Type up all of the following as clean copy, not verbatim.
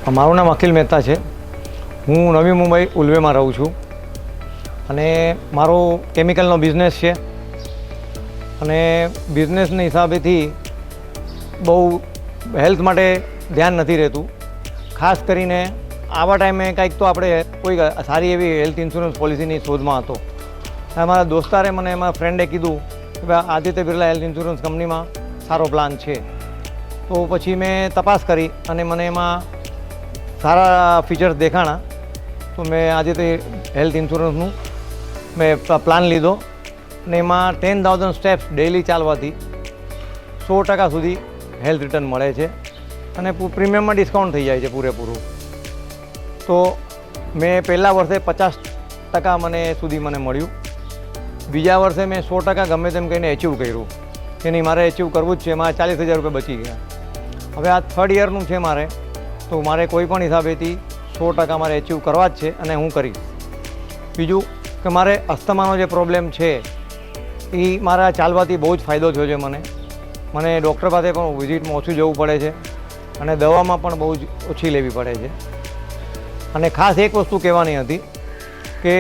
મારું નામ અખિલ મહેતા છે. હું નવી મુંબઈ ઉલ્વેમાં રહું છું અને મારો કેમિકલનો બિઝનેસ છે અને બિઝનેસના હિસાબેથી બહુ હેલ્થ માટે ધ્યાન નથી રહેતું. ખાસ કરીને આવા ટાઈમે કંઈક તો આપણે કોઈ સારી એવી હેલ્થ ઇન્સ્યોરન્સ પોલિસીની શોધમાં હતો. મારા દોસ્તારે મને મારા ફ્રેન્ડે કીધું કે ભાઈ આદિત્ય બિરલા હેલ્થ ઇન્સ્યોરન્સ કંપનીમાં સારો પ્લાન છે. તો પછી મેં તપાસ કરી અને મને એમાં સારા ફીચર્સ દેખાણા. તો મેં આદિત્ય હેલ્થ ઇન્સ્યોરન્સનું મેં પ્લાન લીધો અને એમાં 10,000 સ્ટેપ્સ ડેઇલી ચાલવાથી 100% સુધી હેલ્થ રિટર્ન મળે છે અને પ્રીમિયમમાં ડિસ્કાઉન્ટ થઈ જાય છે પૂરેપૂરું. તો મેં પહેલાં વર્ષે 50% મને મળ્યું. બીજા વર્ષે મેં 100% ગમે તેમ કહીને એચીવ કર્યું કે નહીં મારે એચીવ કરવું જ છે. મારે 40,000 રૂપિયા બચી ગયા. હવે આ 3rd યરનું છે મારે, તો મારે કોઈ પણ હિસાબેથી 100% મારે એચીવ કરવા જ છે અને હું કરીશ. બીજું કે મારે અસ્થમાનો જે પ્રોબ્લેમ છે એ મારા ચાલવાથી બહુ જ ફાયદો થયો છે. મને ડૉક્ટર પાસે પણ વિઝિટમાં ઓછું જવું પડે છે અને દવામાં પણ બહુ જ ઓછી લેવી પડે છે. અને ખાસ એક વસ્તુ કહેવાની હતી કે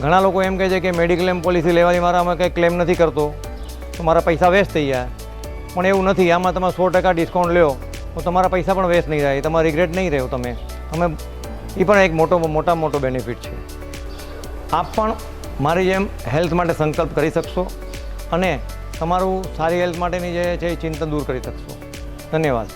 ઘણા લોકો એમ કહે છે કે મેડિક્લેમ પોલિસી લેવાની મારામાં કંઈ ક્લેમ નથી કરતો તો મારા પૈસા વેસ્ટ થઈ જાય. પણ એવું નથી. આમાં તમે 100% ડિસ્કાઉન્ટ લ્યો તો તમારા પૈસા પણ વેસ્ટ નહીં થાય, તમારે રિગ્રેટ નહીં રહ્યો. તમે એ પણ એક મોટો બેનિફિટ છે. આપ પણ મારી જેમ હેલ્થ માટે સંકલ્પ કરી શકશો અને તમારું સારી હેલ્થ માટેની જે છે એ ચિંતા દૂર કરી શકશો. ધન્યવાદ.